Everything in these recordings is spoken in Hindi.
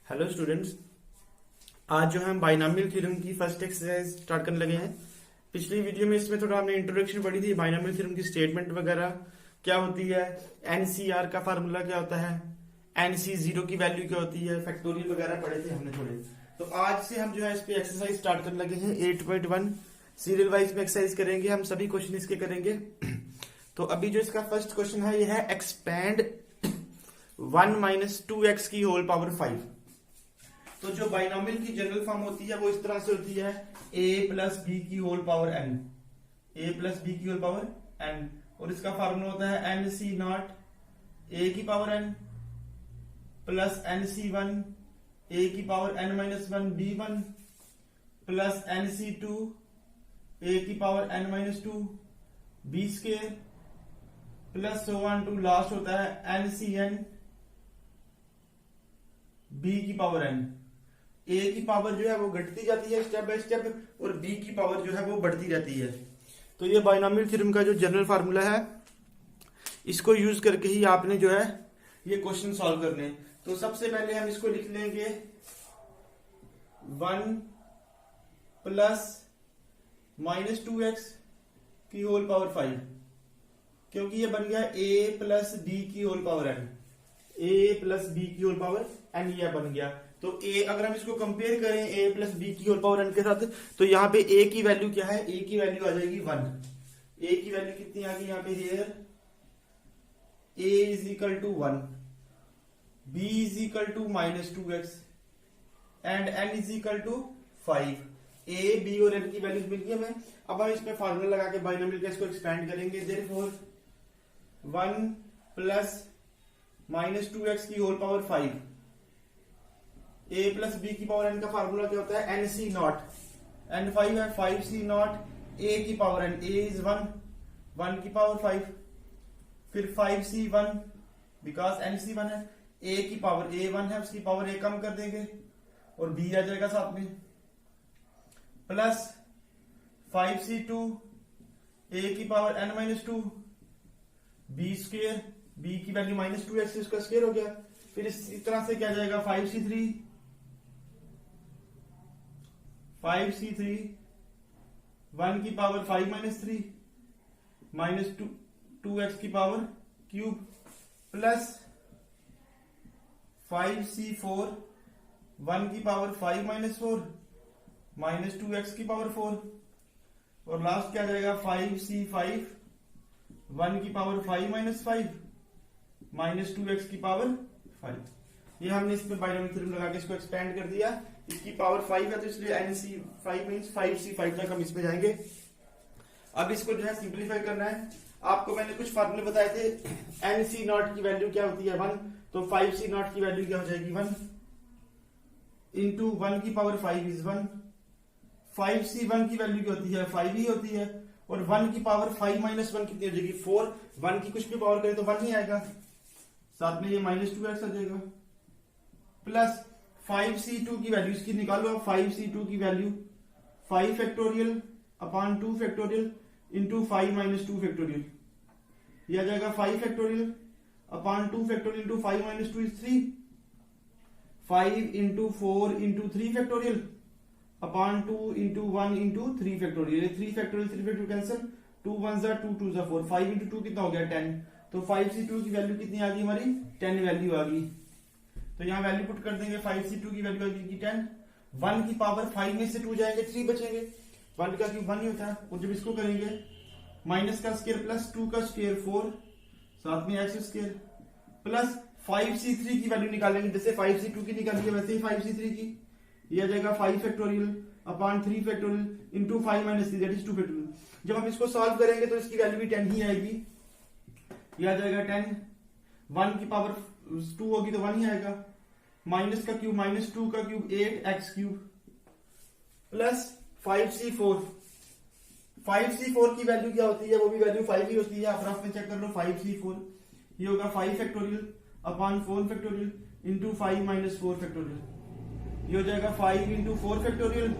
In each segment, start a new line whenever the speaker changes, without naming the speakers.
Hello students. आज जो है हम बाइनॉमियल थ्योरम की फर्स्ट एक्सरसाइज स्टार्ट करने लगे हैं। पिछली वीडियो में इसमें थोड़ा हमने इंट्रोडक्शन पढ़ी थी, बाइनॉमियल थ्योरम की स्टेटमेंट वगैरह क्या होती है, एनसीआर का फार्मूला क्या होता है, एनसी जीरो की वैल्यू क्या होती है, फैक्टोरियल वगैरह पढ़े थे हमने थोड़े। तो आज से हम जो है इस पे एक्सरसाइज स्टार्ट करने लगे हैं। 8.1 सीरियल वाइज में एक्सरसाइज करेंगे, हम सभी क्वेश्चन इसके करेंगे। तो अभी जो इसका फर्स्ट क्वेश्चन है ये है एक्सपैंड 1 माइनस 2x की होल पावर 5। तो जो बाइनॉमियल की जनरल फॉर्म होती है वो इस तरह से होती है a प्लस बी की whole power n, a plus B की होल पावर n, और इसका फार्मूला होता है एन सी नॉट a की power n plus N C one a की power n minus one b1 plus N C two a की power n minus two b square plus so on to last होता है एन सी एन b की पावर n। a की पावर जो है वो घटती जाती है स्टेप बाय स्टेप, और b की पावर जो है वो बढ़ती रहती है। तो ये बाइनॉमियल थ्योरम का जो जनरल फार्मूला है, इसको यूज करके ही आपने जो है ये क्वेश्चन सॉल्व करने। तो सबसे पहले हम इसको लिख लेंगे 1 प्लस माइनस 2x की होल पावर 5, क्योंकि ये बन गया a प्लस बी की whole power n, a plus B की होल पावर n ये बन गया। तो a अगर हम इसको कंपेयर करें a प्लस बी की होल पावर n के साथ, तो यहाँ पे a की वैल्यू क्या है, a की वैल्यू आ जाएगी 1। a की वैल्यू कितनी आ गई यहाँ पे, here a is equal to 1, b is equal to minus 2x and n is equal to 5। a b और n की वैल्यूज मिल गई हमें। अब हम इसमें फार्मूला लगा के बाइनॉमियल का इसको एक्सपेंड करेंगे। देयरफॉर 1 प्लस माइनस 2x की whole power 5, a plus B की पावर n का फार्मूला क्या होता है, एन सी नॉट, एन 5 है 5c नॉट a की पावर n, a इज 1 की पावर 5, फिर 5c1 बिकॉज एन सी 1 है, a की पावर a 1 है उसकी पावर a कम कर देंगे और b आ जाएगा साथ में, प्लस 5c2 a की power n minus 2 b square, b की वैल्यू माइनस 2x उसका स्क्वेयर हो गया। फिर इसी तरह से क्या जाएगा 5c3 1 की पावर 5 माइनस 3 माइनस 2x की पावर क्यूब, प्लस 5c4 1 की पावर 5 माइनस 4 माइनस 2x की पावर 4, और लास्ट क्या जाएगा 5c5 1 की पावर 5 माइनस 5 माइनस 2x की पावर 5। ये हमने इसमें बाइनॉमियल थ्योरम लगा के इसको एक्सपेंड कर दिया। इसकी पावर 5 है तो इसलिए nc5 मींस 5c5 तक हम इसमें जाएंगे। अब इसको जो है सिंप्लीफाई करना है। आपको मैंने कुछ फार्मूले बताए थे, nc नॉट की वैल्यू क्या होती है 1, तो 5c नॉट की वैल्यू क्या हो जाएगी 1 इंटू 1 की पावर 5 इज 1, 5c1 की वैल्यू क्या होती है 5 ही होती है, और 1 की पावर 5 माइनस 1 कितनी हो जाएगी 4, 1 की कुछ भी पावर करें तो 1 ही आएगा, साथ में ये माइनस 2x आ जाएगा, प्लस 5c2 की वैल्यू इसकी निकालो। 5c2 की value 5 factorial upon 2 factorial into 5 minus 2 factorial, ये आ जाएगा 5 factorial upon 2 factorial into 5 minus 2 is 3, 5 into 4 into 3 factorial upon 2 into 1 into 3 factorial, 3 factorial cancel, 2 1 जा 2 2 जा 4, 5 इंटू 2 कितना हो गया 10। तो 5c2 की वैल्यू कितनी आ गई हमारी 10 वैल्यू आ गई। तो यहाँ वैल्यू पुट कर देंगे, 5c2 की वैल्यू आ गई 10, 1 की पावर 5 में से 2 जाएंगे 3 बचेंगे, 1 का क्यूब 1 ही होता है, और जब इसको करेंगे माइनस का स्क्वायर प्लस 2 का स्क्वायर 4, साथ में x स्क्वायर, प्लस 5c3 की वैल्यू निकालेंगे, जैसे 5c2 की निकाली है वैसे ही 5c3 की, ये आ जाएगा 5 factorial upon 3 factorial into 5 minus 3 that is 2 factorial. जब हम इसको सॉल्व करेंगे तो इसकी वैल्यू भी 10 ही आएगी, ये आ जाएगा 10, 1 की पावर 2 होगी तो 1 ही आएगा, माइनस का क्यूब माइनस 2 का cube 8x cube, plus 5c4, 5c4 की वैल्यू क्या होती है, वो भी वैल्यू 5 ही होती है, आप रफ में चेक कर लो 5c4, ये होगा 5 factorial upon 4 factorial into 5 minus 4 factorial, ये हो जाएगा 5 into 4 factorial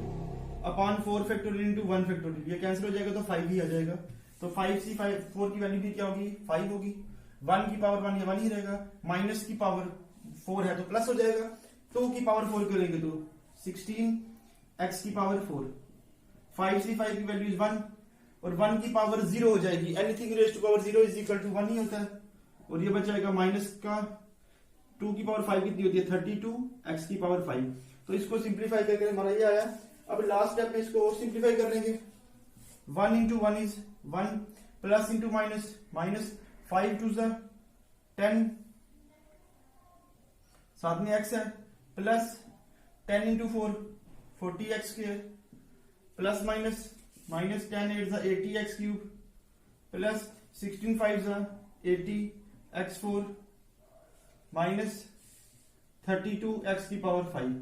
upon 4 factorial into 1 factorial, ये कैंसिल हो जाएगा तो 5 ही आ जाएगा। तो 5c4 की वैल्यू भी क्या होगी 5 होगी, 1 की पावर 1 ये 1 ही रहेगा, माइनस की पावर 4 है तो प्लस हो जाएगा, 2 की पावर 4 करेंगे तो 16 x की पावर 4, 5c5 की वैल्यू इज 1 और 1 की पावर 0 हो जाएगी, anything raise to power 0 is equal to 1 ही होता है। और ये बचाएगा माइनस का 2 की पावर 5 कितनी होती है 32 x की पावर 5। तो इसको सिंप्लीफाई करके हमारा ये आया। अब लास्ट स्टेप में इसको और सिंप्लीफाई कर लेंगे। 1 into 1 is 1 plus into minus minus 5 two 10 साथ में x है plus 10 into 4 40x square plus minus minus 10 8 80x cube plus 16 5 80 x4 minus 32x की पावर 5।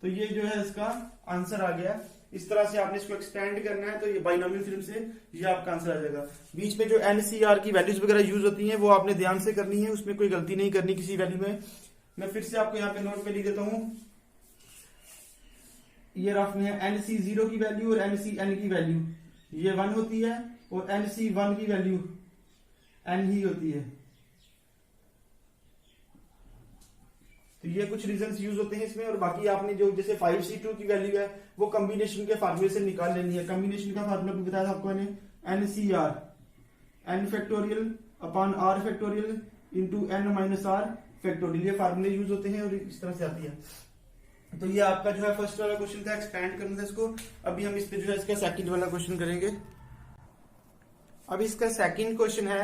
तो ये जो है इसका आंसर आ गया। इस तरह से आपने इसको एक्सपेंड करना है तो ये बाइनोमियल थ्योरम से ये आपका आंसर आ जाएगा। बीच में जो एनसीआर की वैल्यूज वगैरह यूज होती हैं वो आपने ध्यान से करनी है, उसमें कोई गलती नहीं करनी किसी वैल्यू में। मैं फिर से आपको यहाँ पे नोट पे लिख देता हूं, ये रफ में है एनसी 0 की वैल्यू और एनसी एन की वैल्यू ये 1 होती है और एनसी 1 की वैल्यू एन ही होती है। तो ये कुछ रीजंस यूज होते हैं इसमें। और बाकी आपने जो जैसे 5c2 की वैल्यू है वो कॉम्बिनेशन के फार्मूले से निकाल लेनी है। कॉम्बिनेशन का फार्मूला भी बताया था आपको मैंने, nCr n factorial upon r factorial into n minus r factorial, ये फार्मूले यूज होते हैं और इस तरह से आती है। तो ये आपका जो है फर्स्ट वाला क्वेश्चन था, एक्सपैंड करना था इसको। अभी हम इस पे जो है इसका सेकंड वाला क्वेश्चन करेंगे। अब इसका सेकंड क्वेश्चन है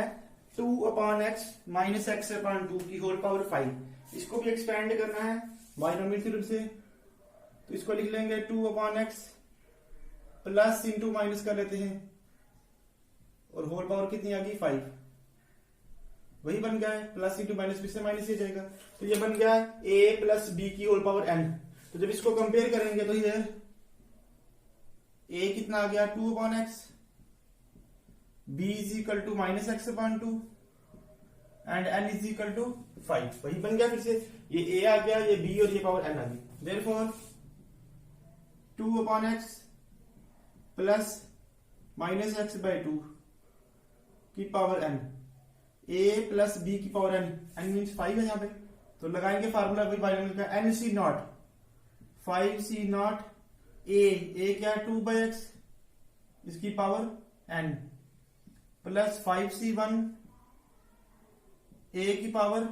2 upon x minus x upon 2 की होल पावर 5। इसको भी एक्सपेंड करना है बाइनोमियल थ्योरम से। तो इसको लिख लेंगे 2 upon x plus into minus कर लेते हैं और होल पावर कितनी आ गई 5, वही बन गया है। प्लस इंटू माइनस फिर से माइनस ही जाएगा। तो ये बन गया a प्लस बी की होल पावर n। तो जब इसको कंपेयर करेंगे तो ये a कितना आ गया 2 upon x, b is equal to minus x upon 2 and n is equal to 5, वही बन गया। फिर से ये a आ गया, ये b और ये पावर n आ गई। Therefore 2 upon x plus minus x by 2 की power n, a plus b की पावर n मीन्स 5 है यहाँ पे। तो लगाएंगे फार्मूला वही बाइनोमियल का, n C naught 5c naught a क्या है 2 बाई एक्स इसकी power n plus 5c1 a की पावर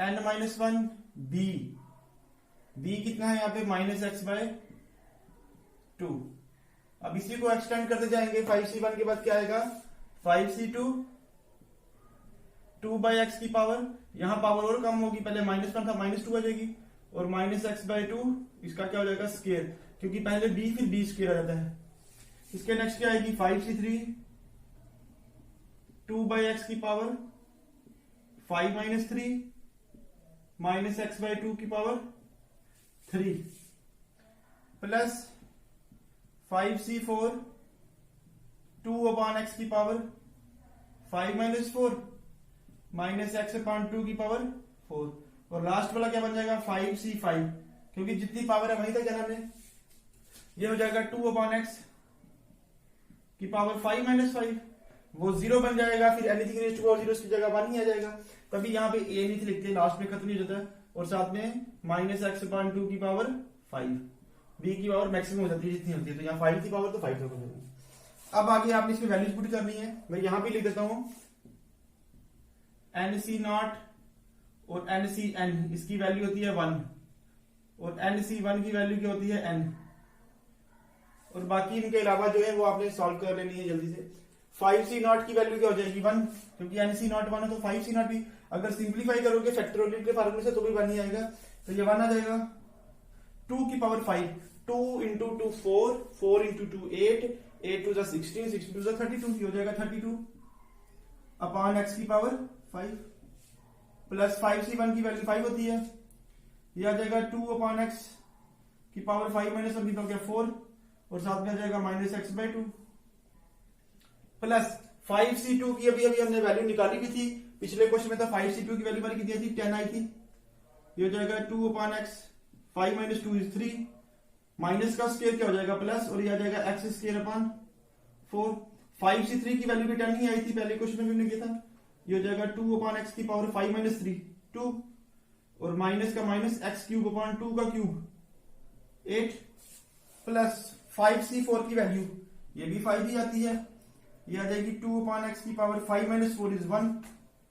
n माइनस 1 b कितना है यहाँ पे माइनस एक्स बाय 2। अब इसी को एक्सटेंड करते जाएंगे। 5c1 के बाद क्या आएगा 5c2 2 बाई एक्स की पावर, यहां पावर और कम होगी, पहले माइनस 1 था माइनस 2 आ जाएगी और माइनस एक्स बाय 2 इसका क्या हो जाएगा स्क्वायर, क्योंकि पहले b फिर b स्क्वायर आ जाता है। इसके नेक्स्ट क्या आएगी 5c3 2 बाई एक्स की power 5 minus 3 minus x by 2 की power 3 plus 5c4 2 upon x की power 5 minus 4 minus x upon 2 की पावर 4 और लास्ट वाला क्या बन जाएगा 5c5, क्योंकि जितनी पावर है वही था क्या नाम है, ये हो जाएगा 2 अपॉन एक्स की पावर 5 माइनस 5, वो 0 बन जाएगा। फिर एनीथिंग रेज़ टू पावर 0 की जगह 1 ही आ जाएगा। तभी यहाँ पे a नहीं लिखते, लास्ट में खत्म नहीं हो जाता है। और साथ में माइनस एक्स अपॉन 2 की पावर 5, b की पावर मैक्सिमम हो जाती है जितनी होती है, तो यहाँ 5 की पावर तो 5 हो जाएगी। अब आगे आपने इसमें वैल्यूज पुट करनी है। मैं यहां भी लिख देता हूं NC नॉट और NCN, इसकी वैल्यू होती है 1 और NC1 की वैल्यू क्या होती है n, और बाकी इनके अलावा जो है वो आपने सॉल्व कर लेनी है जल्दी से। 5c नॉट की वैल्यू क्या हो जाएगी 1, क्योंकि NC नॉट 1 है तो 5c नॉट भी अगर सिंप्लीफाई करोगे फैक्टोरियल के फार्मूले से तो भी 1 ही आएगा। तो ये 1 आ जाएगा। 2 की power 5, 2 into 2 4, 4 into 2 8, 8 two 16, 16 two 32, हो जाएगा 32 अपॉन एक्स की पावर 5 प्लस 5c1 की वैल्यू 5 होती है, ये आ जाएगा 2 अपॉन एक्स की पावर 5 माइनस 1 तो क्या 4 और साथ में आ जाएगा minus x by 2 plus 5c2 की अभी हमने वैल्यू निकाली भी थी, पिछले क्वेश्चन में था 5c2 की वैल्यू हमारी कितनी थी 10 आई थी। ये हो जाएगा 2 upon x 5 minus 2 is 3, minus का स्क्वायर क्या हो जाएगा प्लस, और ये आ जाएगा एक्स स्क्वायर अपॉन 4। 5c3 की वैल्यू भी 10 ही आई थी पहले क्वेश्चन में हमने किया था। ये हो जाएगा 2 अपॉन एक्स की पावर 5 माइनस 3 2 और माइनस का माइनस एक्स क्यूब अपॉन 2 का क्यूब 8 प्लस 5c4 की वैल्यू ये भी 5 ही आती है, ये आ जाएगी 2 अपॉन एक्स की पावर 5 माइनस 4 इज 1,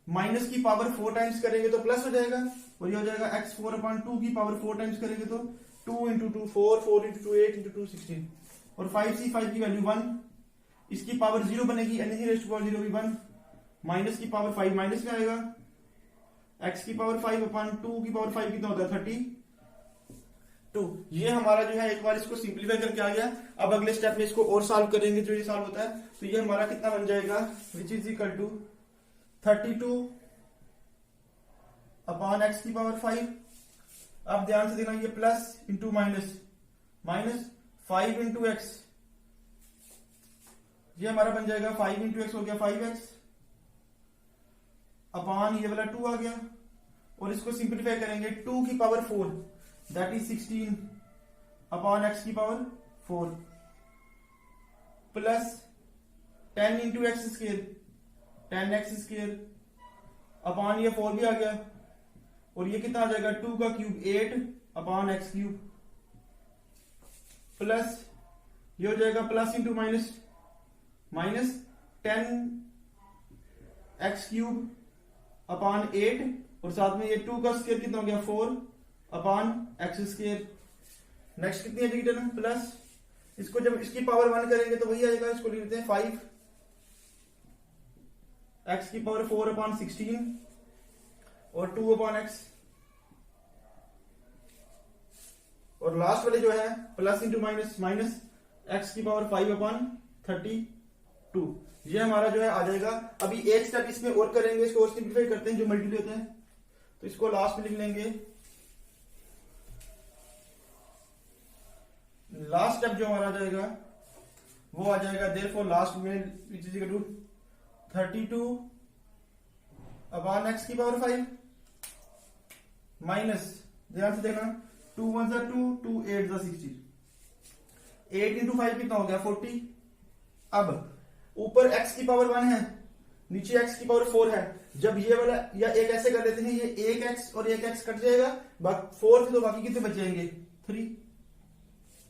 माइनस की पावर 4 टाइम्स करेंगे तो प्लस हो जाएगा, और ये हो जाएगा एक्स 4 अपॉन 2 की पावर 4 टाइम्स करेंगे तो 2 इंटू 2 4, 4 इंटू 2 8 इंटू 2 16, और 5c5 की वैल्यू 1, इसकी पावर 0 बनेगी, n की रेज़ टू पावर 0 भी 1, माइनस की पावर 5 माइनस में आएगा, x की पावर 5 अपॉन 2 की पावर 5 कितना होता है 32। ये हमारा जो है एक बार इसको सिंप्लीफाई करके आ गया। अब अगले स्टेप में इसको और सॉल्व करेंगे, जो ये सॉल्व होता है तो ये हमारा कितना बन जाएगा, which is equal to 32 upon x की पावर 5। अब ध्यान से देखना, ये plus into minus, minus 5 into x, ये हमारा बन जाएगा 5 इंटू एक्स हो गया 5x अपॉन ये वाला 2 आ गया, और इसको सिंप्लीफाई करेंगे 2 की power 4 that is 16 upon x की power 4 plus 10 into x square 10x square upon ये 4 भी आ गया, और ये कितना आ जाएगा 2 का cube 8 upon x cube plus ये हो जाएगा plus into minus, minus 10 x cube upon 8, और साथ में ये 2 का स्क्वायर कितना हो गया 4 अपॉन एक्स स्क्वायर। नेक्स्ट कितनी आ जाएगी टर्म प्लस, इसको जब इसकी पावर 1 करेंगे तो वही आएगा, इसको लिख लेते हैं 5 एक्स की पावर 4 अपॉन 16 और 2 अपॉन एक्स, और लास्ट वाले जो है plus into minus, minus x की पावर 5 अपॉन 32। ये हमारा जो है आ जाएगा। अभी एक स्टेप इसमें और करेंगे, इसको और सिंप्लीफाई करते हैं जो मल्टीप्लाई होते हैं, तो इसको लास्ट में लिख लेंगे। लास्ट स्टेप जो हमारा आ जाएगा वो आ जाएगा देयरफॉर लास्ट में which is equal to 32 upon x की पावर 5 माइनस, ध्यान से देखना 2 1 जा 2, 2 8 जा 16, 8 इंटू 5 कितना हो गया 40। अब ऊपर x की पावर 1 है, नीचे x की पावर 4 है, जब ये वाला या एक ऐसे कर लेते हैं, ये एक x और एक x कट जाएगा, 4 थे तो बाकी कितने बच जाएंगे 3,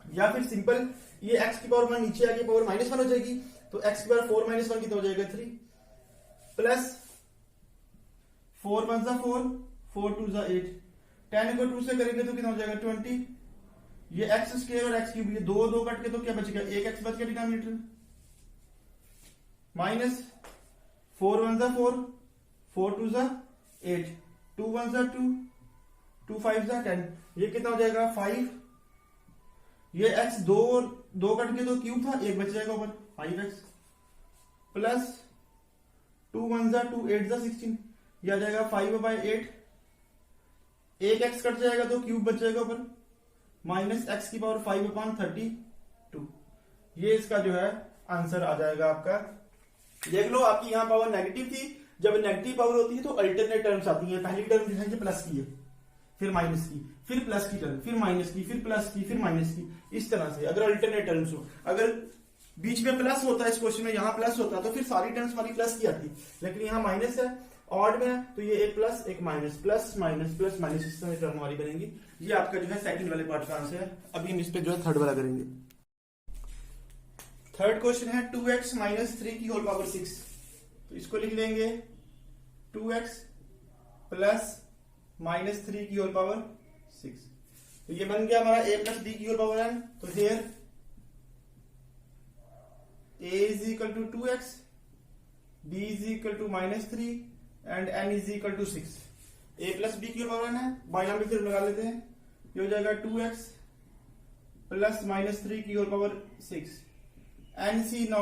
या फिर सिंपल ये x की पावर 1 नीचे आके पावर -1 हो जाएगी, तो x की पावर 4 -1 कितना हो जाएगा 3 प्लस 4 1 जा 4, 4 2 जा 8, 10 को 2 से करेंगे तो कितना हो जाएगा 20, ये एक्स स्क्वायर और एक्स क्यूब, ये दो दो कट के तो क्या बचेगा, एक एक्स बच गया डिनोमिनेटर, माइनस 4 1 जा 4, 4 2 जा 8, 2 1 जा 2, 2 5 जा 10, ये कितना हो जाएगा 5, ये x दो कट के तो क्यूब था, एक बच जाएगा ऊपर 5x प्लस 2 1 जा 2, 8 जा 16, ये आ जाएगा 5/8, एक x कट जाएगा तो क्यूब बच जाएगा ऊपर, माइनस एक्स की पावर 5 अपॉन 32। ये इसका जो है आंसर आ जाएगा आपका। देख लो आपकी यहां पावर नेगेटिव थी, जब नेगेटिव पावर होती है तो अल्टरनेट टर्म्स आती है। पहली टर्म जो है ये प्लस की है, फिर माइनस की, फिर प्लस की टर्म, फिर माइनस की, फिर प्लस की, फिर माइनस की, इस तरह से अगर अल्टरनेट टर्म्स हो। अगर बीच में प्लस होता है इस क्वेश्चन में, यहां प्लस होता तो फिर सारी टर्म्स हमारी प्लस की आती, लेकिन यहां माइनस है, ऑड में है, तो ये एक प्लस एक minus, plus minus plus minus, इस तरह टर्म हमारी बनेगी। ये आपका जो है सेकंड वाले पार्ट का आंसर है। अभी हम इस पे जो है थर्ड वाला करेंगे। थर्ड क्वेश्चन है 2x माइनस 3 की होल पावर 6, तो इसको लिख लेंगे 2x प्लस माइनस 3 की होल पावर 6, तो ये बन गया हमारा a प्लस b की होल पावर n। तो here a is equal to 2x, b is equal to minus 3 and n is equal to 6। a plus b की होल पावर n है, बाइनॉमियल थ्योरम लगा लेते हैं, ये हो जाएगा 2x प्लस माइनस 3 की होल पावर 6 NC0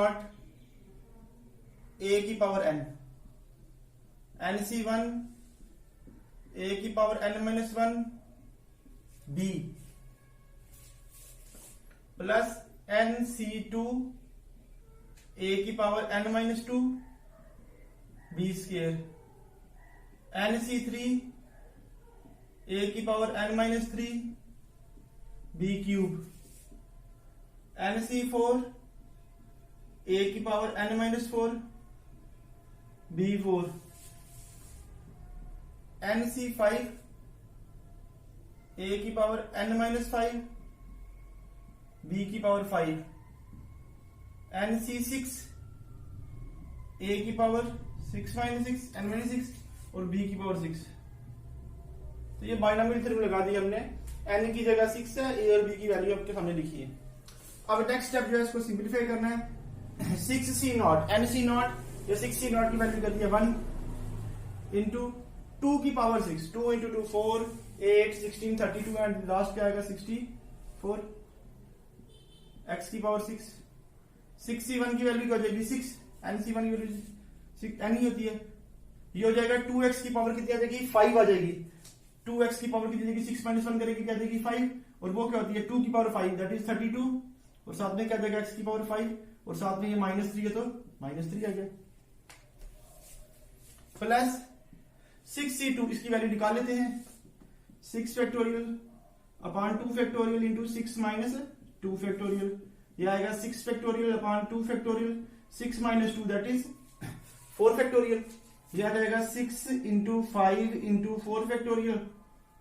a की पावर n, NC1 a की power n minus 1 b plus NC2 a की power n minus 2 b square, NC3 a की power n minus 3 b cube, NC4 a की power n minus 4 b4, NC5 ए की पावर n माइनस 5, बी की पावर 5, एन सी 6, ए की पावर 6 माइनस 6, n माइनस 6 और बी की पावर 6। तो ये बाइनोमियल थ्योरम लगा दी हमने, n की जगह 6 है, ए और बी की वैल्यू आपके सामने लिखी है। अब नेक्स्ट स्टेप जो है इसको सिंप्लीफाई करना है। 6c0 n0 या 6c0 की वैल्यू कर दिया 1 इंटू 2 की पावर 6, 2 इंटू 2 4, 8, 16, 32 एंड लास्ट क्या आएगा 64, x की पावर 6। 6c1 की वैल्यू क्या हो जाएगी 6, nc1 की वैल्यू 6 n ही होती है। ये हो जाएगा 2x की पावर कितनी आ जाएगी 5 आ जाएगी। 2x की पावर कितनी जाएगी 6 माइनस 1 करेगी क्या जाएगी 5, और वो क्या होती है 2 की पावर 5 दैट इज 32, और साथ में क्या जाएगा x की पावर 5, और साथ में ये -3 है तो -3 आ गया, प्लस 6c2 इसकी वैल्यू निकाल लेते हैं। 6 factorial upon 2 factorial into 6 minus 2 factorial, ये आएगा 6 factorial upon 2 factorial, 6 minus 2 that is 4 factorial, ये आ जाएगा 6 into 5 into 4 factorial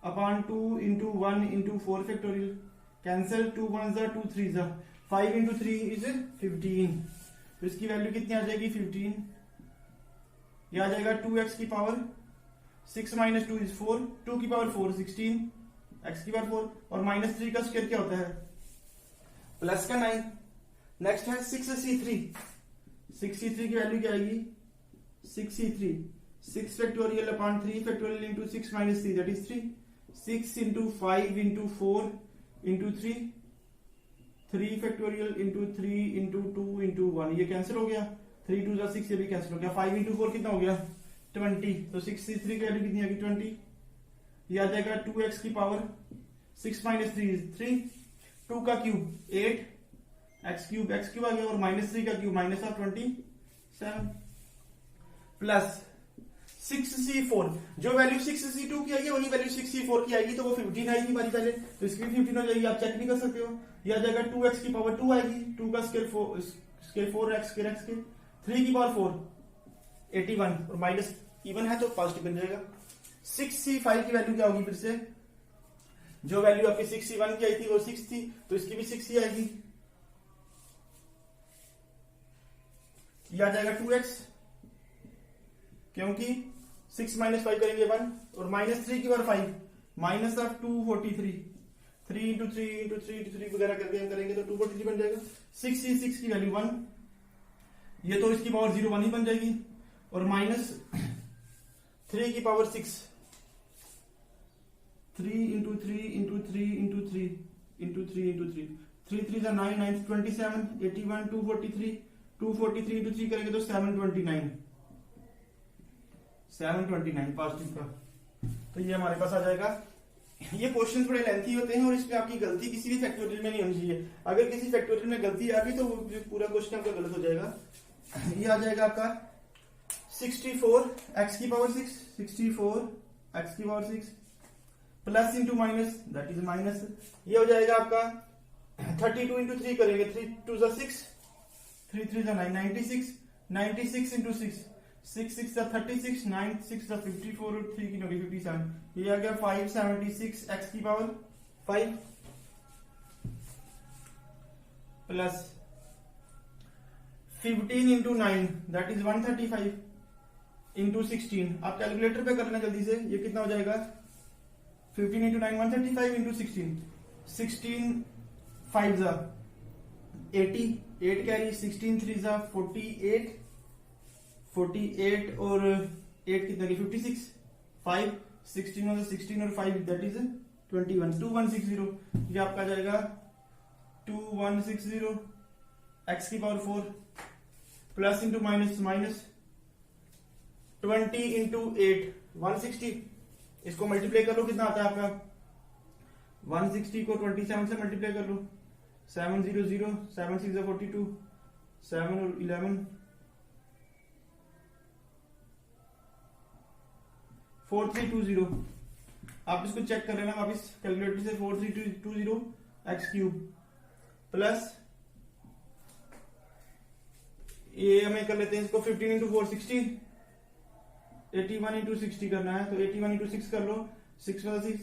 upon 2 into 1 into 4 factorial, cancel 2 1 जा 2 3 जा, 5 इंटू 3 इज 15, तो इसकी वैल्यू कितनी आ जाएगी 15, ये आ जाएगा 2x की पावर 6 माइनस 2 इज 4, 2 की पावर 4 16, x की पावर 4, और -3 का स्क्वायर क्या होता है प्लस का 9। नेक्स्ट है 6c3, 6c3 की वैल्यू क्या आएगी 6c3, 6 factorial upon 3 factorial into 6 minus 3 that is 3, 6 into 5 into 4 into 3, 3 factorial into 3 into 2 into 1, ये कैंसिल हो गया, 3 2 6 ये भी कैंसिल हो गया, 5 इंटू 4 कितना हो गया 20, तो 6c3 की वैल्यू कितनी आ गई 20, ये आ जाएगा 2x की पावर 6 माइनस 3 इज 3, 2 का क्यूब 8, x क्यूब आ गया, और -3 का क्यूब -27, प्लस 6c4, जो वैल्यू 6c2 की आई है वही वैल्यू 6c4 की आएगी, तो वो 15 आएगी हमारी पहले, तो इसकी 15 हो जाएगी, आप चेक भी कर सकते हो। यह आ जाएगा 2x की पावर 2 आएगी, 2 का स्क्वायर 4 x स्क्वायर x के 3 की पावर 4 81, और माइनस इवन है तो पॉजिटिव बन जाएगा। 6c5 की वैल्यू क्या होगी, फिर से जो वैल्यू आपकी 6c1 की आई थी वो 6 थी, तो इसकी भी 6 ही आएगी, यह आ जाएगा 2x, क्योंकि 6 माइनस 5 करेंगे 1, और -3 की power 5 minus of 243, 3 into 3 into 3 into 3 वगैरह करके हम करेंगे तो 243 बन जाएगा। 6c6 की वैल्यू 1, ये तो इसकी पावर 0 1 ही बन जाएगी, और -3 की power 6, 3 into 3 into 3 into 3 into 3 into 3, 3 3 9 9 27, 81, 243, 243 into 3 करेंगे तो 729 पॉजिटिव का, तो ये हमारे पास आ जाएगा। ये क्वेश्चन थोड़े लेंथी होते हैं और इसमें आपकी गलती किसी भी फैक्टोरियल में नहीं होनी चाहिए, अगर किसी फैक्टोरियल में गलती आ गई तो वो पूरा क्वेश्चन आपका गलत हो जाएगा। ये आ जाएगा आपका 64 x की पावर 6, 64 x की power 6 plus into minus that is minus, ये हो जाएगा आपका 32 इंटू 3 करेंगे, 3 2 6, 3 3 9 96, 96 इंटू 6, 6 6 36, 9 6 54 और 3 की 57, ये आ गया 576 x की power 5 plus 15 into 9 that is 135 into 16, आप कैलकुलेटर पे करना जल्दी से, ये कितना हो जाएगा 15 इंटू 9 135 इंटू 16, 16 5 जा 80, 8 कैरी, 16 3 जा 48, 48 और 8 कितना की 56, 5 16 और 16 और 5 दैट इज 21, 2160, ये आपका आ जाएगा 2160 x की power 4 plus into minus minus 20 into 8 160, इसको मल्टीप्लाई कर लो कितना आता है आपका 160 को 27 से मल्टीप्लाई कर लो, 700 7 6 42, 7 और 11 4320, आप इसको चेक कर लेना वापिस कैलकुलेटर से, 4320 एक्स क्यूब प्लस ये हमें कर लेते हैं इसको 15 इंटू 4 60, 81 इंटू 60 करना है तो 81 इंटू 6 कर लो, 6 6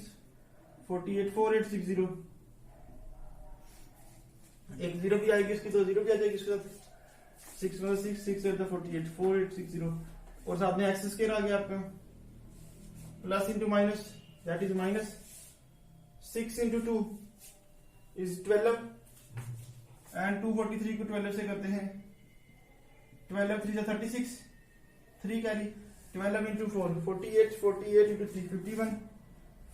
48 4860, एक जीरो भी आएगी उसकी तो जीरो भी आ जाएगी उसके साथ, 6 में 6 6 से 48 4860, और साथ में एक्स स्क्वायर आ गया आपका, plus into minus that is minus 6 into 2 is 12, and 243 को 12 से करते हैं, 12 3 से 36, 3 कैरी, 12 इंटू 4 48 48 इंटू 3 51,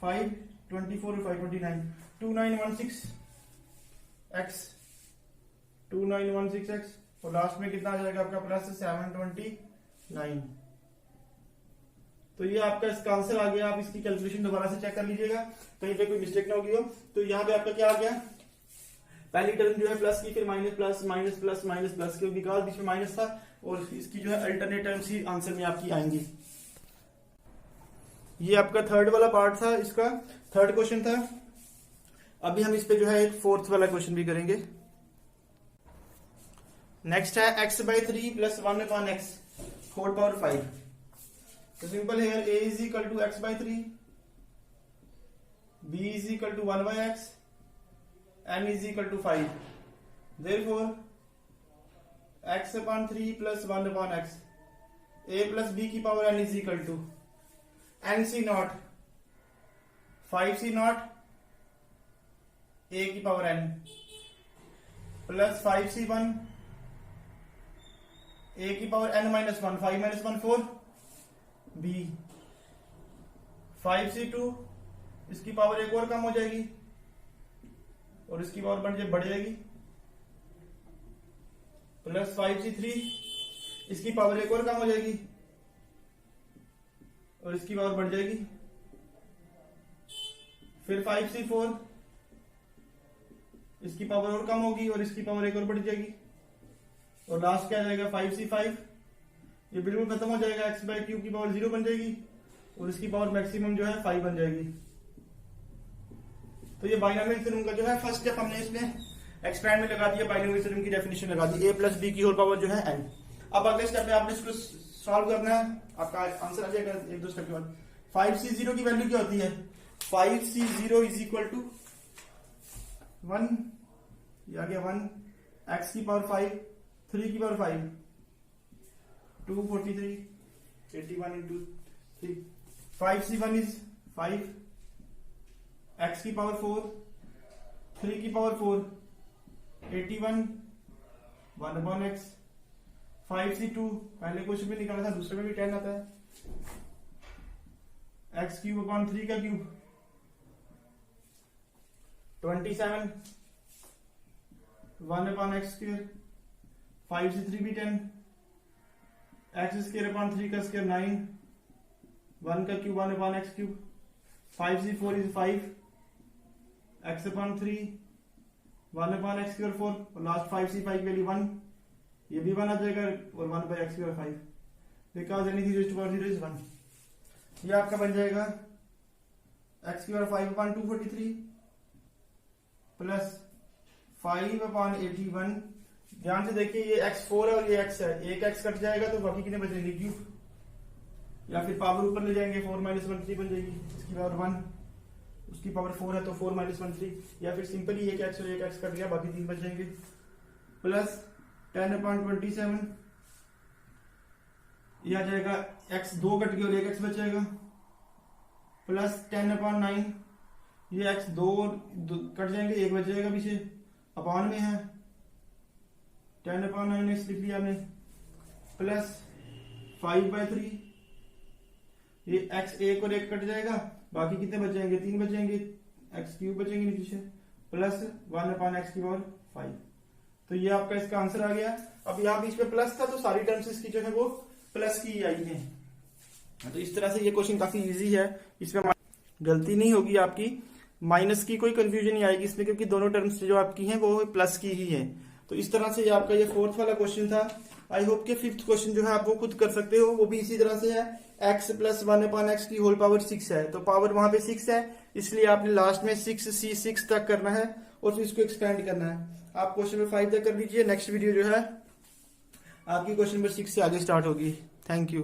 5 24 और 5 29, 2916 x, 2916 x, और लास्ट में कितना आ जाएगा आपका प्लस 729। तो ये आपका इसका आंसर आ गया। आप इसकी कैलकुलेशन दोबारा से चेक कर लीजिएगा कहीं पे कोई मिस्टेक ना होगी हो। तो यहाँ पे आपका क्या आ गया, पहली टर्म जो है प्लस की, फिर minus plus minus plus minus plus, क्योंकि बिकॉज बीच में माइनस था, और इसकी जो है अल्टरनेट टर्म्स ही आंसर में आपकी आएंगी। ये आपका थर्ड वाला पार्ट था, इसका थर्ड क्वेश्चन था। अभी हम इस पे जो है एक फोर्थ वाला क्वेश्चन भी करेंगे। नेक्स्ट है x/3 plus 1/x whole power 5। तो सिंपल है, a is equal to x/3, b is equal to 1/x, n is equal to 5. Therefore, x/3 plus 1/x, a plus b की power n is equal to nc0 5c0 a की power n plus 5c1 a की power n minus 1, 5 minus 1 4 b, 5c2 इसकी पावर एक और कम हो जाएगी और इसकी पावर बढ़ जाएगी, प्लस 5c3 इसकी पावर एक और कम हो जाएगी और इसकी पावर बढ़ जाएगी, फिर 5c4 इसकी पावर और कम होगी और इसकी पावर एक और बढ़ जाएगी, और लास्ट क्या आ जाएगा 5c5, ये बिल्कुल खत्म हो जाएगा, x/3 की पावर 0 बन जाएगी और इसकी पावर मैक्सिमम जो है 5 बन जाएगी। तो ये बाइनोमियल थ्योरम का जो है फर्स्ट स्टेप हमने इसमें एक्सपैंड में लगा दिया, बाइनोमियल थ्योरम की डेफिनेशन लगा दी, a प्लस b की होल पावर जो है n। अब अगले स्टेप में आपने इसको सॉल्व करना है, आपका आंसर आ जाएगा एक दो स्टेप के बाद। 5c0 की वैल्यू क्या होती है, 5c0 इज इक्वल टू 1, ये आ गया 1, x की पावर 5, 3 की power 5, 243, 81 into 3, 5c1 is 5, x की पावर 4, 3 की पावर 4, 81, 1/x, 5c2 पहले क्वेश्चन में निकाला था, दूसरे में भी 10 आता है, x³ 3 का क्यूब 27, 1/x², 5c3 भी 10, x² 3 का स्क्वायर 9, 1 का cube 1/x³, 5c4 is 5, x/3 1/x² 4, और लास्ट 5c5 की वैल्यू 1, ये भी 1 आ जाएगा और 1/x² 5, because anything raised to power 0 is 1। ये आपका बन जाएगा x² 5/243 प्लस 5/81। ध्यान से देखिए, ये x4 है और ये x है, एक x कट जाएगा तो बाकी कितने बचेंगे क्यूब, या फिर पावर ऊपर ले जाएंगे, 4 - 1 3 बन जाएगी, इसकी पावर 1, उसकी पावर 4 है तो 4 - 1 3, या फिर सिंपली एक x और एक x कट गया, बाकी 3 बच जाएंगे, प्लस 10/27, यह आ जाएगा x2 कट गया और एक x बचेगा, प्लस 10/9, ये x2 कट जाएंगे, एक बच जाएगा पीछे, अपॉन में है 10/9 लिख लिया हमने, प्लस 5/3, ये x एक और एक कट जाएगा, बाकी कितने बच जाएंगे, 3 बच जाएंगे, x³ बचेंगे नीचे, प्लस 1/x की पावर 5। तो ये आपका इसका आंसर आ गया। अब यहाँ बीच में प्लस था तो सारी टर्म्स इसकी जो है वो प्लस की आई है। तो इस तरह से ये क्वेश्चन काफी इजी है, इसमें गलती नहीं होगी आपकी, माइनस की कोई कंफ्यूजन नहीं आएगी इसमें, क्योंकि दोनों टर्म्स जो आपकी हैं वो प्लस की ही है। तो इस तरह से ये आपका ये फोर्थ वाला क्वेश्चन था। आई होप के फिफ्थ क्वेश्चन जो है आप वो खुद कर सकते हो, वो भी इसी तरह से है, x प्लस 1/x की होल पावर 6 है, तो पावर वहां पे 6 है, इसलिए आपने लास्ट में 6c6 तक करना है और फिर इसको एक्सपेंड करना है। आप क्वेश्चन नंबर 5 तक कर लीजिए, नेक्स्ट वीडियो जो है आपकी क्वेश्चन नंबर 6 से आगे स्टार्ट होगी। Thank you.